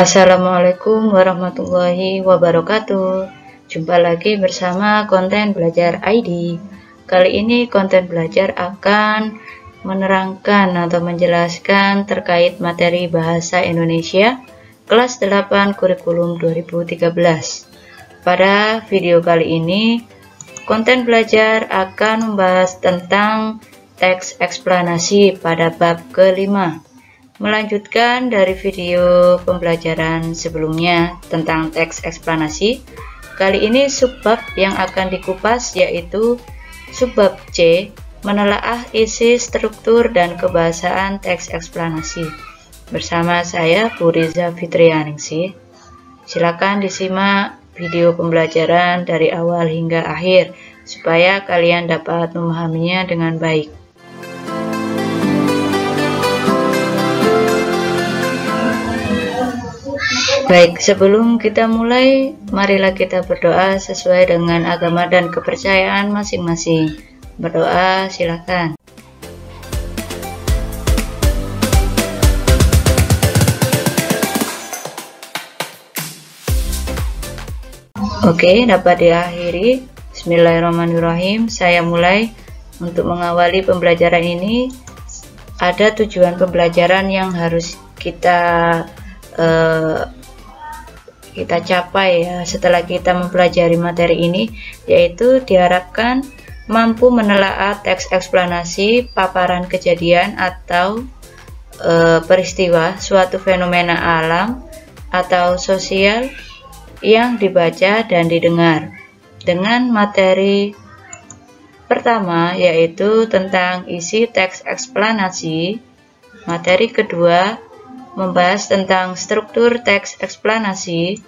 Assalamualaikum warahmatullahi wabarakatuh. Jumpa lagi bersama Konten Belajar ID. Kali ini Konten Belajar akan menerangkan atau menjelaskan terkait materi Bahasa Indonesia kelas 8 kurikulum 2013. Pada video kali ini Konten Belajar akan membahas tentang teks eksplanasi pada bab kelima. Melanjutkan dari video pembelajaran sebelumnya tentang teks eksplanasi, kali ini subbab yang akan dikupas yaitu subbab C, menelaah isi, struktur, dan kebahasaan teks eksplanasi. Bersama saya Bu Riza Fitrianingsih. Silakan disimak video pembelajaran dari awal hingga akhir supaya kalian dapat memahaminya dengan baik. Baik, sebelum kita mulai, marilah kita berdoa sesuai dengan agama dan kepercayaan masing-masing. Berdoa, silakan. Oke, dapat diakhiri. Bismillahirrahmanirrahim. Saya mulai. Untuk mengawali pembelajaran ini, ada tujuan pembelajaran yang harus kita capai ya setelah kita mempelajari materi ini, yaitu diharapkan mampu menelaah teks eksplanasi paparan kejadian atau peristiwa suatu fenomena alam atau sosial yang dibaca dan didengar dengan materi pertama yaitu tentang isi teks eksplanasi, materi kedua membahas tentang struktur teks eksplanasi,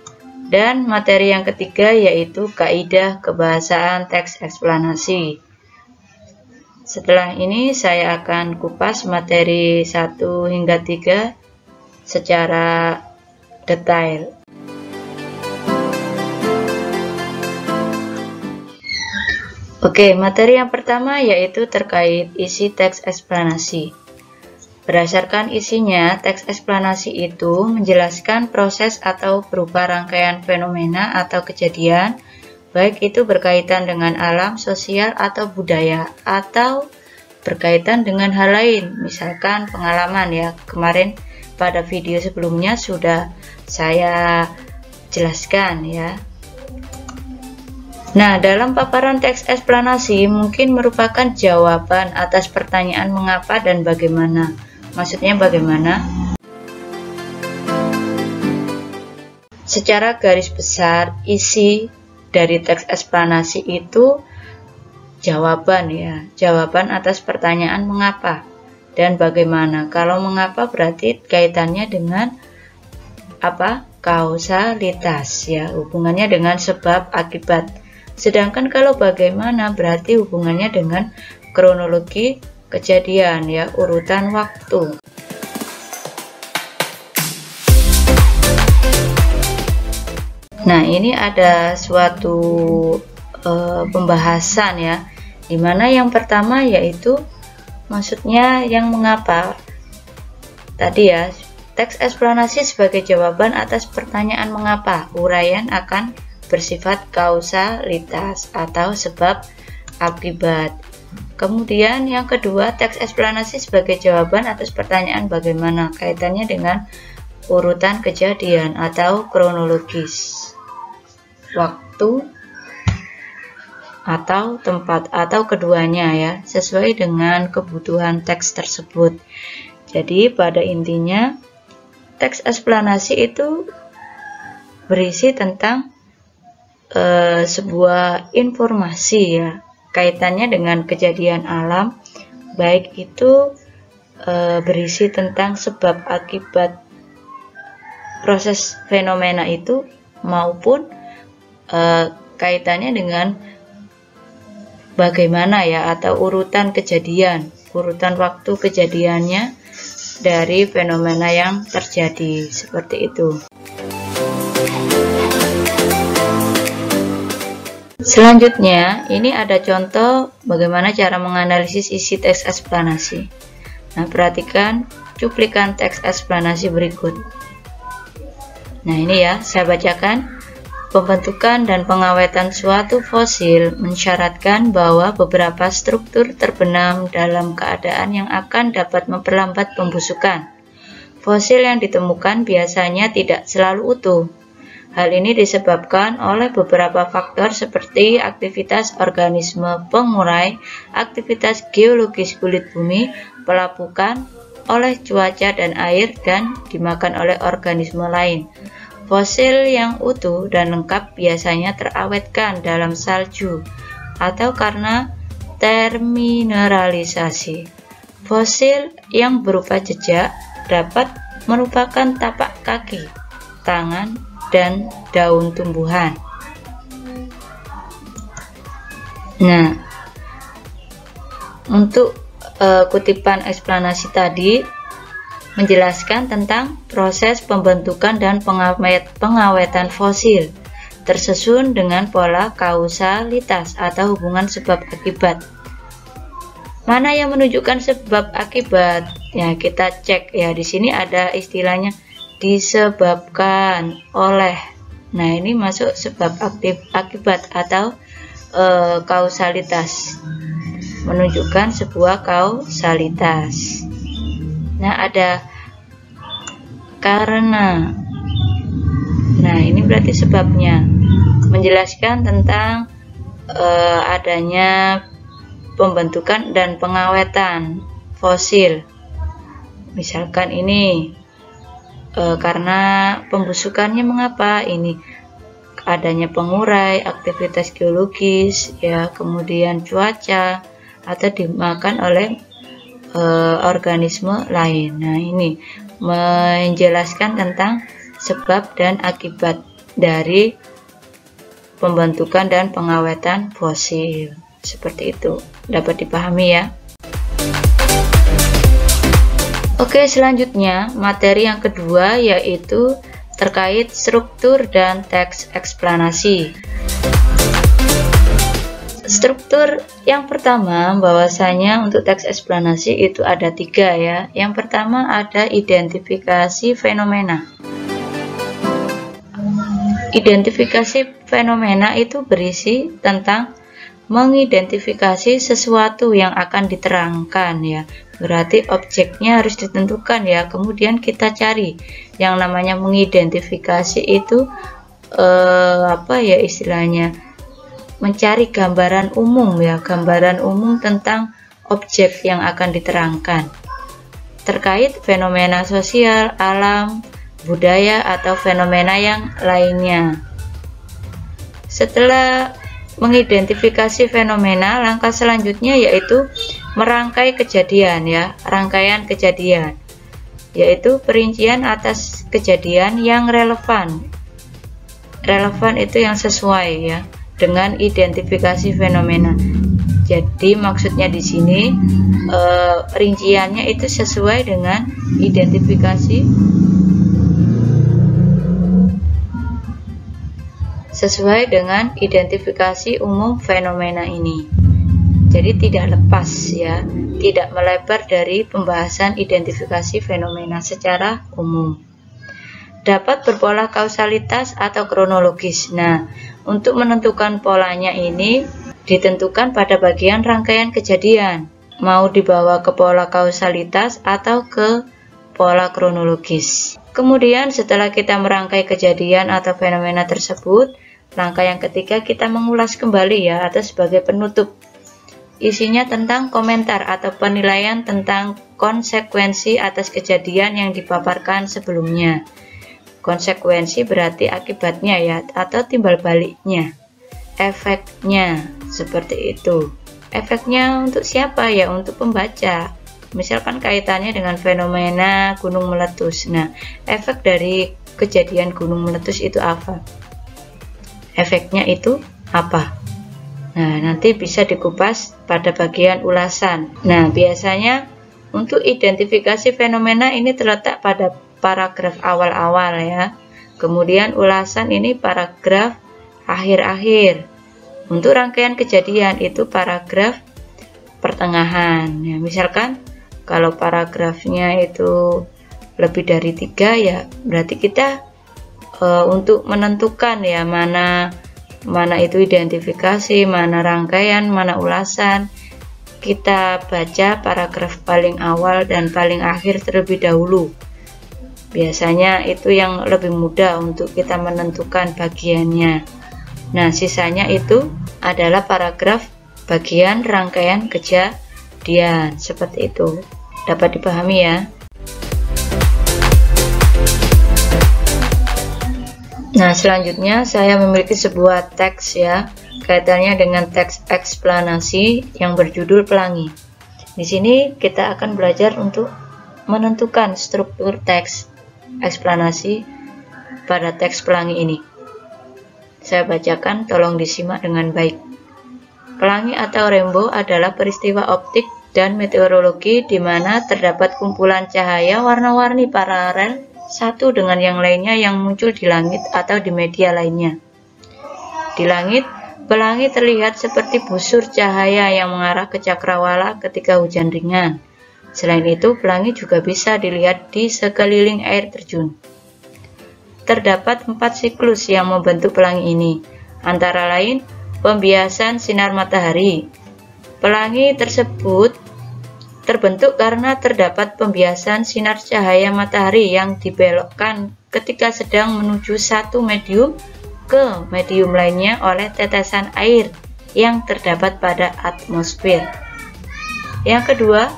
dan materi yang ketiga yaitu kaidah kebahasaan teks eksplanasi. Setelah ini saya akan kupas materi 1 hingga 3 secara detail. Oke, materi yang pertama yaitu terkait isi teks eksplanasi. Berdasarkan isinya, teks eksplanasi itu menjelaskan proses atau berupa rangkaian fenomena atau kejadian, baik itu berkaitan dengan alam, sosial, atau budaya, atau berkaitan dengan hal lain, misalkan pengalaman ya. Kemarin pada video sebelumnya sudah saya jelaskan ya. Nah, dalam paparan teks eksplanasi mungkin merupakan jawaban atas pertanyaan mengapa dan bagaimana. Maksudnya bagaimana? Secara garis besar, isi dari teks eksplanasi itu jawaban ya, jawaban atas pertanyaan mengapa dan bagaimana. Kalau mengapa berarti kaitannya dengan apa? Kausalitas ya, hubungannya dengan sebab akibat. Sedangkan kalau bagaimana berarti hubungannya dengan kronologi kejadian ya, urutan waktu. Nah, ini ada suatu pembahasan ya, dimana yang pertama yaitu maksudnya yang mengapa tadi ya, teks eksplanasi sebagai jawaban atas pertanyaan mengapa, uraian akan bersifat kausalitas atau sebab akibat. Kemudian yang kedua, teks eksplanasi sebagai jawaban atas pertanyaan bagaimana, kaitannya dengan urutan kejadian atau kronologis, waktu atau tempat, atau keduanya ya, sesuai dengan kebutuhan teks tersebut. Jadi pada intinya teks eksplanasi itu berisi tentang sebuah informasi ya, kaitannya dengan kejadian alam, baik itu berisi tentang sebab akibat proses fenomena itu maupun kaitannya dengan bagaimana ya, atau urutan kejadian, urutan waktu kejadiannya dari fenomena yang terjadi, seperti itu. Selanjutnya, ini ada contoh bagaimana cara menganalisis isi teks eksplanasi. Nah, perhatikan cuplikan teks eksplanasi berikut. Nah, ini ya, saya bacakan. Pembentukan dan pengawetan suatu fosil mensyaratkan bahwa beberapa struktur terbenam dalam keadaan yang akan dapat memperlambat pembusukan. Fosil yang ditemukan biasanya tidak selalu utuh. Hal ini disebabkan oleh beberapa faktor seperti aktivitas organisme pengurai, aktivitas geologis kulit bumi, pelapukan, oleh cuaca dan air, dan dimakan oleh organisme lain. Fosil yang utuh dan lengkap biasanya terawetkan dalam salju atau karena termineralisasi. Fosil yang berupa jejak dapat merupakan tapak kaki, tangan, dan daun tumbuhan. Nah, untuk kutipan eksplanasi tadi menjelaskan tentang proses pembentukan dan pengawetan fosil tersusun dengan pola kausalitas atau hubungan sebab akibat. Mana yang menunjukkan sebab akibat? Ya, kita cek ya, di sini ada istilahnya disebabkan oleh. Nah, ini masuk sebab akibat atau kausalitas. Menunjukkan sebuah kausalitas. Nah, ada karena. Nah, ini berarti sebabnya. Menjelaskan tentang adanya pembentukan dan pengawetan fosil. Misalkan ini karena pembusukannya mengapa? Ini adanya pengurai, aktivitas geologis, ya, kemudian cuaca, atau dimakan oleh organisme lain. Nah, ini menjelaskan tentang sebab dan akibat dari pembentukan dan pengawetan fosil. Seperti itu, dapat dipahami ya. Oke, selanjutnya materi yang kedua yaitu terkait struktur dan teks eksplanasi. Struktur yang pertama, bahwasanya untuk teks eksplanasi itu ada 3 ya. Yang pertama ada identifikasi fenomena. Identifikasi fenomena itu berisi tentang mengidentifikasi sesuatu yang akan diterangkan ya. Berarti objeknya harus ditentukan ya. Kemudian kita cari yang namanya mengidentifikasi itu apa ya istilahnya? Mencari gambaran umum ya, gambaran umum tentang objek yang akan diterangkan terkait fenomena sosial, alam, budaya, atau fenomena yang lainnya. Setelah mengidentifikasi fenomena, langkah selanjutnya yaitu merangkai kejadian ya, rangkaian kejadian, yaitu perincian atas kejadian yang relevan. Relevan itu yang sesuai ya dengan identifikasi fenomena. Jadi maksudnya di sini rinciannya itu sesuai dengan identifikasi, sesuai dengan identifikasi umum fenomena ini. Jadi tidak lepas ya, tidak melebar dari pembahasan identifikasi fenomena secara umum. Dapat berpola kausalitas atau kronologis. Nah, untuk menentukan polanya ini ditentukan pada bagian rangkaian kejadian, mau dibawa ke pola kausalitas atau ke pola kronologis. Kemudian setelah kita merangkai kejadian atau fenomena tersebut, langkah yang ketiga kita mengulas kembali ya, atau sebagai penutup. Isinya tentang komentar atau penilaian tentang konsekuensi atas kejadian yang dipaparkan sebelumnya. Konsekuensi berarti akibatnya ya, atau timbal baliknya, efeknya, seperti itu. Efeknya untuk siapa ya? Untuk pembaca. Misalkan kaitannya dengan fenomena gunung meletus. Nah, efek dari kejadian gunung meletus itu apa? Efeknya itu apa? Nah, nanti bisa dikupas pada bagian ulasan. Nah, biasanya untuk identifikasi fenomena ini terletak pada paragraf awal-awal ya. Kemudian ulasan ini paragraf akhir-akhir. Untuk rangkaian kejadian itu paragraf pertengahan. Ya, misalkan kalau paragrafnya itu lebih dari 3 ya, berarti kita untuk menentukan ya mana itu identifikasi, mana rangkaian, mana ulasan. Kita baca paragraf paling awal dan paling akhir terlebih dahulu. Biasanya itu yang lebih mudah untuk kita menentukan bagiannya. Nah, sisanya itu adalah paragraf bagian rangkaian kejadian. Seperti itu. Dapat dipahami ya? Nah, selanjutnya saya memiliki sebuah teks ya, kaitannya dengan teks eksplanasi yang berjudul Pelangi. Di sini kita akan belajar untuk menentukan struktur teks eksplanasi pada teks Pelangi ini. Saya bacakan, tolong disimak dengan baik. Pelangi atau rainbow adalah peristiwa optik dan meteorologi di mana terdapat kumpulan cahaya warna-warni paralel satu dengan yang lainnya yang muncul di langit atau di media lainnya. Di langit, pelangi terlihat seperti busur cahaya yang mengarah ke cakrawala ketika hujan ringan. Selain itu, pelangi juga bisa dilihat di sekeliling air terjun. Terdapat 4 siklus yang membentuk pelangi ini, antara lain pembiasan sinar matahari. Pelangi tersebut terbentuk karena terdapat pembiasan sinar cahaya matahari yang dibelokkan ketika sedang menuju satu medium ke medium lainnya oleh tetesan air yang terdapat pada atmosfer. Yang kedua,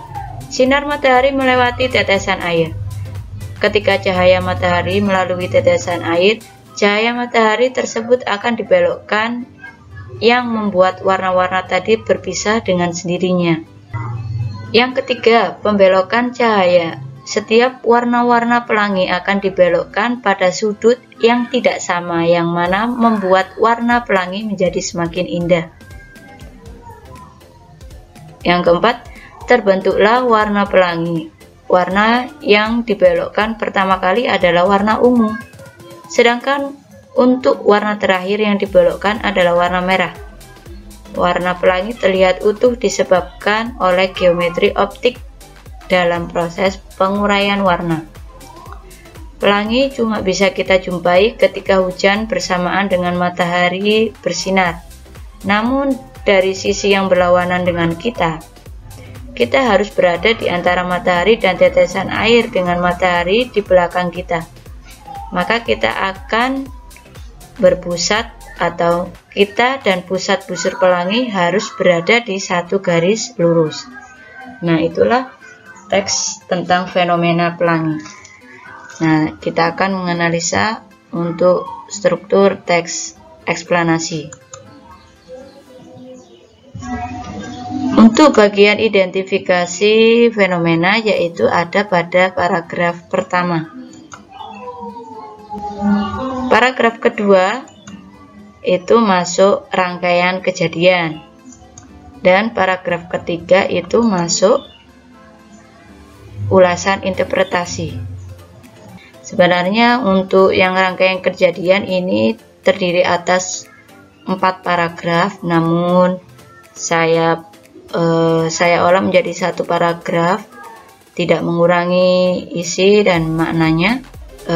sinar matahari melewati tetesan air. Ketika cahaya matahari melalui tetesan air, cahaya matahari tersebut akan dibelokkan yang membuat warna-warna tadi berpisah dengan sendirinya. Yang ketiga, pembelokan cahaya. Setiap warna-warna pelangi akan dibelokkan pada sudut yang tidak sama, yang mana membuat warna pelangi menjadi semakin indah. Yang keempat, terbentuklah warna pelangi. Warna yang dibelokkan pertama kali adalah warna ungu. Sedangkan untuk warna terakhir yang dibelokkan adalah warna merah. Warna pelangi terlihat utuh disebabkan oleh geometri optik dalam proses penguraian warna. Pelangi cuma bisa kita jumpai ketika hujan bersamaan dengan matahari bersinar. Namun dari sisi yang berlawanan dengan kita harus berada di antara matahari dan tetesan air dengan matahari di belakang kita. Maka kita akan berpusat atau kita dan pusat busur pelangi harus berada di satu garis lurus. Nah, itulah teks tentang fenomena pelangi. Nah, kita akan menganalisa untuk struktur teks eksplanasi. Untuk bagian identifikasi fenomena yaitu ada pada paragraf pertama. Paragraf kedua itu masuk rangkaian kejadian, dan paragraf ketiga itu masuk ulasan interpretasi. Sebenarnya untuk yang rangkaian kejadian ini terdiri atas 4 paragraf, namun saya olah menjadi 1 paragraf, tidak mengurangi isi dan maknanya,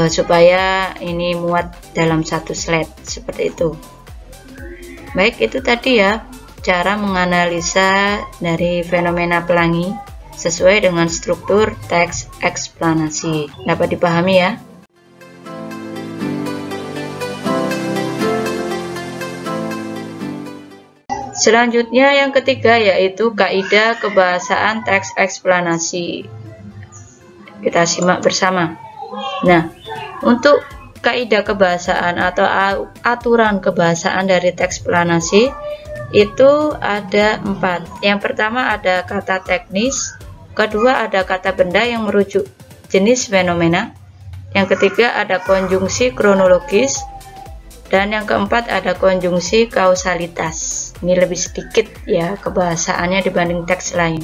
supaya ini muat dalam 1 slide seperti itu. Baik, itu tadi ya cara menganalisa dari fenomena pelangi sesuai dengan struktur teks eksplanasi. Dapat dipahami ya? Selanjutnya yang ketiga yaitu kaidah kebahasaan teks eksplanasi. Kita simak bersama. Nah, untuk kaidah kebahasaan atau aturan kebahasaan dari teks eksplanasi itu ada 4. Yang pertama ada kata teknis, kedua ada kata benda yang merujuk jenis fenomena, yang ketiga ada konjungsi kronologis, dan yang keempat ada konjungsi kausalitas. Ini lebih sedikit ya kebahasaannya dibanding teks lain.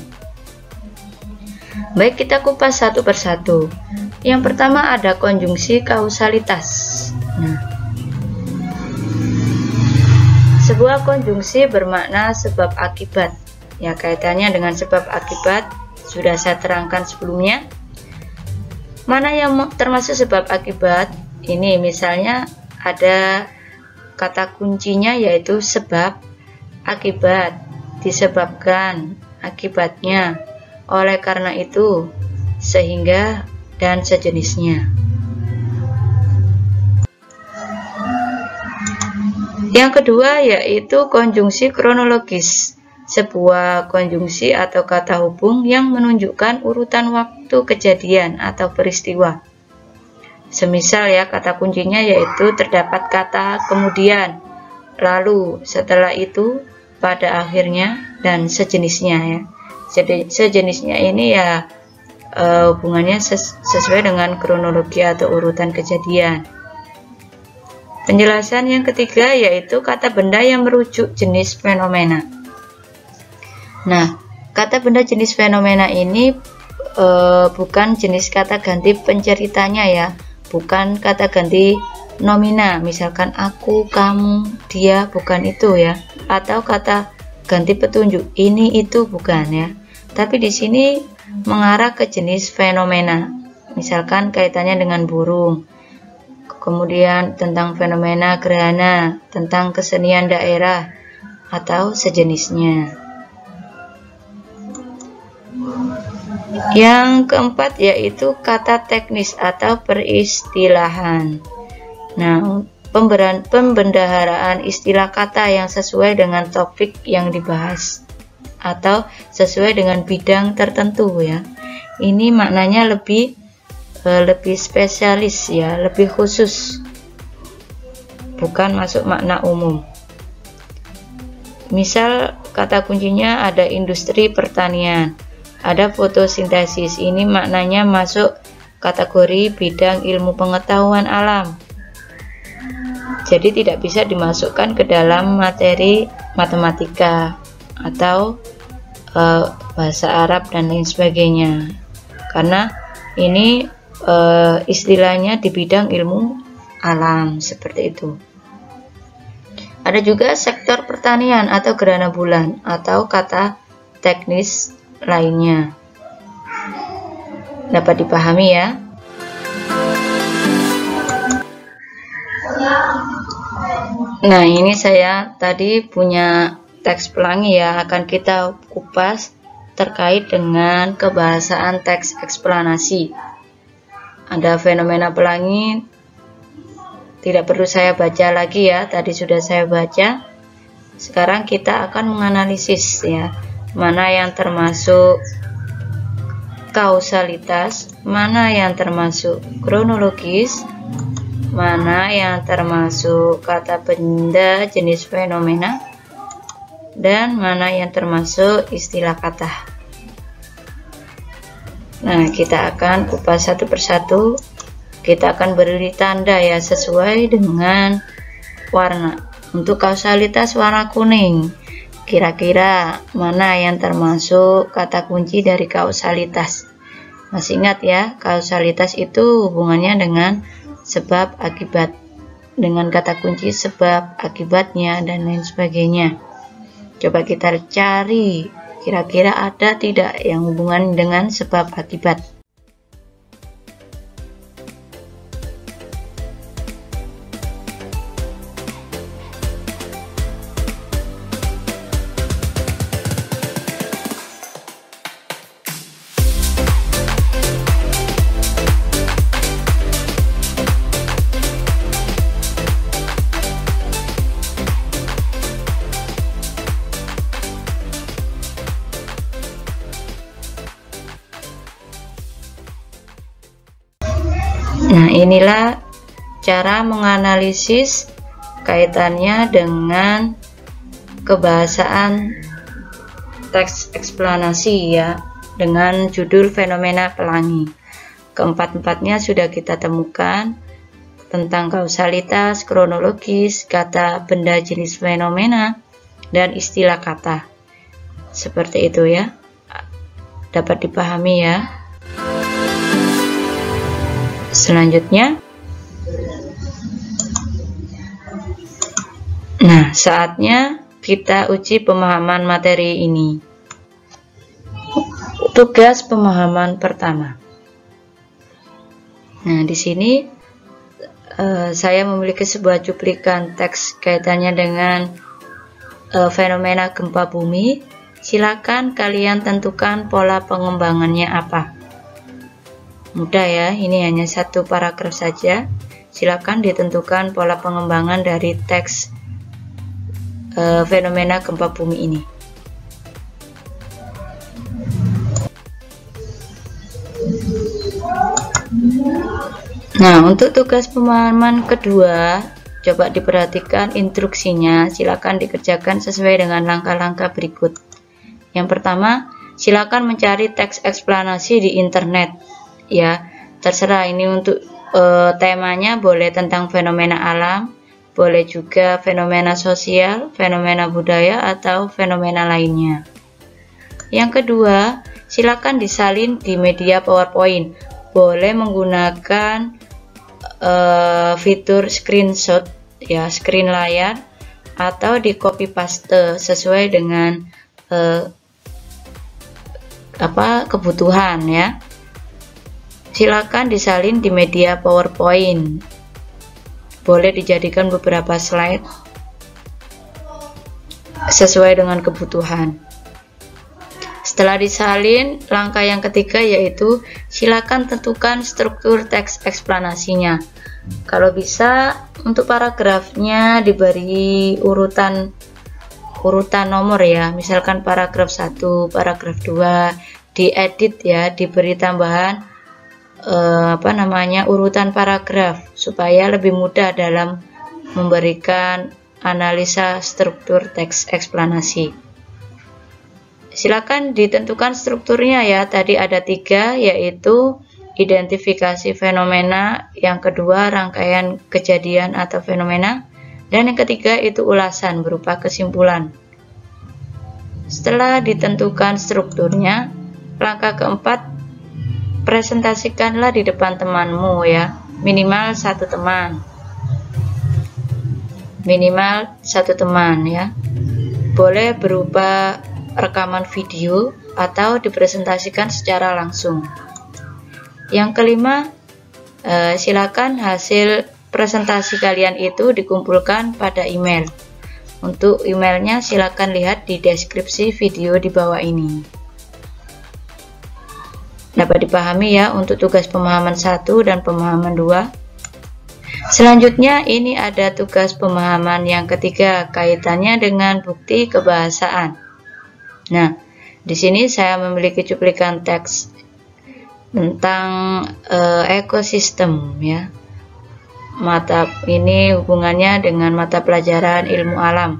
Baik, kita kupas satu persatu. Yang pertama ada konjungsi kausalitas. Nah, sebuah konjungsi bermakna sebab akibat. Ya, kaitannya dengan sebab akibat sudah saya terangkan sebelumnya. Mana yang termasuk sebab akibat? Ini misalnya ada kata kuncinya yaitu sebab, akibat, disebabkan, akibatnya, oleh karena itu, sehingga, dan sejenisnya. Yang kedua yaitu konjungsi kronologis, sebuah konjungsi atau kata hubung yang menunjukkan urutan waktu kejadian atau peristiwa. Semisal ya, kata kuncinya yaitu terdapat kata kemudian, lalu, setelah itu, pada akhirnya, dan sejenisnya ya. Jadi sejenisnya ini ya hubungannya sesuai dengan kronologi atau urutan kejadian. Penjelasan yang ketiga yaitu kata benda yang merujuk jenis fenomena. Nah, kata benda jenis fenomena ini bukan jenis kata ganti penceritanya ya, bukan kata ganti nomina, misalkan aku, kamu, dia, bukan itu ya, atau kata ganti petunjuk, ini, itu, bukan ya. Tapi di sini mengarah ke jenis fenomena, misalkan kaitannya dengan burung. Kemudian tentang fenomena gerhana, tentang kesenian daerah, atau sejenisnya. Yang keempat yaitu kata teknis atau peristilahan. Nah, pembendaharaan istilah kata yang sesuai dengan topik yang dibahas atau sesuai dengan bidang tertentu ya. Ini maknanya lebih spesialis ya, lebih khusus, bukan masuk makna umum. Misal kata kuncinya ada industri pertanian, ada fotosintesis, ini maknanya masuk kategori bidang ilmu pengetahuan alam, jadi tidak bisa dimasukkan ke dalam materi matematika atau bahasa Arab dan lain sebagainya, karena ini istilahnya di bidang ilmu alam, seperti itu. Ada juga sektor pertanian atau gerhana bulan atau kata teknis lainnya. Dapat dipahami ya. Nah, ini saya tadi punya teks pelangi ya, akan kita kupas terkait dengan kebahasaan teks eksplanasi. Ada fenomena pelangi, tidak perlu saya baca lagi ya, tadi sudah saya baca. Sekarang kita akan menganalisis ya, mana yang termasuk kausalitas, mana yang termasuk kronologis, mana yang termasuk kata benda jenis fenomena, dan mana yang termasuk istilah kata. Nah, kita akan kupas satu persatu. Kita akan beri tanda ya sesuai dengan warna. Untuk kausalitas warna kuning. Kira-kira mana yang termasuk kata kunci dari kausalitas? Masih ingat ya, kausalitas itu hubungannya dengan sebab akibat. Dengan kata kunci sebab, akibatnya, dan lain sebagainya. Coba kita cari, kira-kira ada tidak yang hubungan dengan sebab akibat. Nah, inilah cara menganalisis kaitannya dengan kebahasaan teks eksplanasi ya, dengan judul fenomena pelangi. Keempat-empatnya sudah kita temukan, tentang kausalitas, kronologis, kata benda jenis fenomena, dan istilah kata. Seperti itu ya, dapat dipahami ya. Selanjutnya, nah saatnya kita uji pemahaman materi ini. Tugas pemahaman pertama. Nah, di sini saya memiliki sebuah cuplikan teks kaitannya dengan fenomena gempa bumi. Silakan kalian tentukan pola pengembangannya apa. Mudah ya, ini hanya satu paragraf saja. Silakan ditentukan pola pengembangan dari teks fenomena gempa bumi ini. Nah, untuk tugas pemahaman kedua, coba diperhatikan instruksinya. Silakan dikerjakan sesuai dengan langkah-langkah berikut. Yang pertama, silakan mencari teks eksplanasi di internet. Ya, terserah ini untuk temanya boleh tentang fenomena alam, boleh juga fenomena sosial, fenomena budaya, atau fenomena lainnya. Yang kedua, silakan disalin di media PowerPoint. Boleh menggunakan fitur screenshot, ya, screen layar, atau di copy paste sesuai dengan kebutuhan ya. Silakan disalin di media PowerPoint. Boleh dijadikan beberapa slide sesuai dengan kebutuhan. Setelah disalin, langkah yang ketiga yaitu silakan tentukan struktur teks eksplanasinya. Kalau bisa untuk paragrafnya diberi urutan nomor ya. Misalkan paragraf 1, paragraf 2 diedit ya, diberi tambahan urutan paragraf supaya lebih mudah dalam memberikan analisa struktur teks eksplanasi. Silakan ditentukan strukturnya ya. Tadi ada 3, yaitu identifikasi fenomena, yang kedua rangkaian kejadian atau fenomena, dan yang ketiga itu ulasan berupa kesimpulan. Setelah ditentukan strukturnya, langkah keempat, presentasikanlah di depan temanmu ya, minimal satu teman ya. Boleh berupa rekaman video atau dipresentasikan secara langsung. Yang kelima, silakan hasil presentasi kalian itu dikumpulkan pada email. Untuk emailnya silakan lihat di deskripsi video di bawah ini. Dapat dipahami ya untuk tugas pemahaman 1 dan pemahaman 2. Selanjutnya ini ada tugas pemahaman yang ketiga, kaitannya dengan bukti kebahasaan. Nah, di sini saya memiliki cuplikan teks tentang ekosistem ya. Mata ini hubungannya dengan mata pelajaran ilmu alam.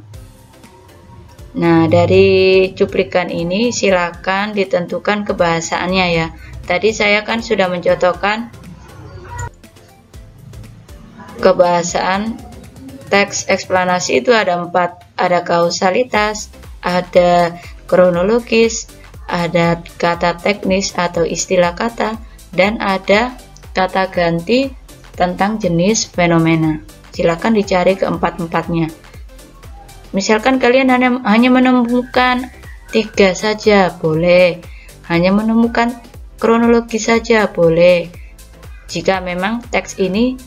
Nah, dari cuplikan ini silakan ditentukan kebahasaannya ya. Tadi saya kan sudah mencontohkan kebahasaan teks eksplanasi itu ada 4, ada kausalitas, ada kronologis, ada kata teknis atau istilah kata, dan ada kata ganti tentang jenis fenomena. Silakan dicari keempat-empatnya. Misalkan kalian hanya menemukan 3 saja, boleh. Hanya menemukan kronologi saja, boleh. Jika memang teks ini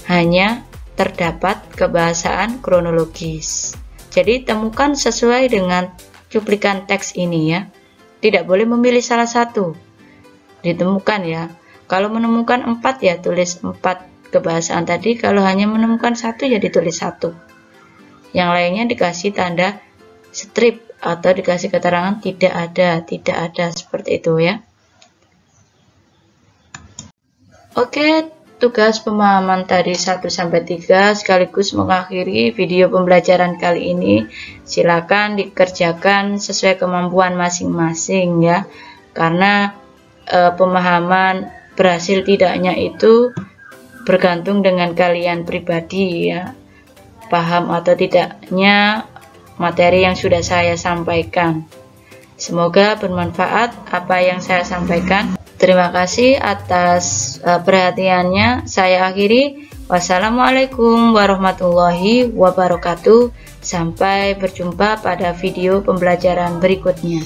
hanya terdapat kebahasaan kronologis. Jadi temukan sesuai dengan cuplikan teks ini ya. Tidak boleh memilih salah satu. Ditemukan ya. Kalau menemukan 4 ya tulis 4 kebahasaan tadi. Kalau hanya menemukan 1 ya ditulis 1. Yang lainnya dikasih tanda strip atau dikasih keterangan tidak ada seperti itu ya. Oke, tugas pemahaman tadi 1-3 sekaligus mengakhiri video pembelajaran kali ini. Silakan dikerjakan sesuai kemampuan masing-masing ya. Karena pemahaman berhasil tidaknya itu bergantung dengan kalian pribadi ya. Paham atau tidaknya materi yang sudah saya sampaikan. Semoga bermanfaat apa yang saya sampaikan. Terima kasih atas perhatiannya. Saya akhiri. Wassalamualaikum warahmatullahi wabarakatuh. Sampai berjumpa pada video pembelajaran berikutnya.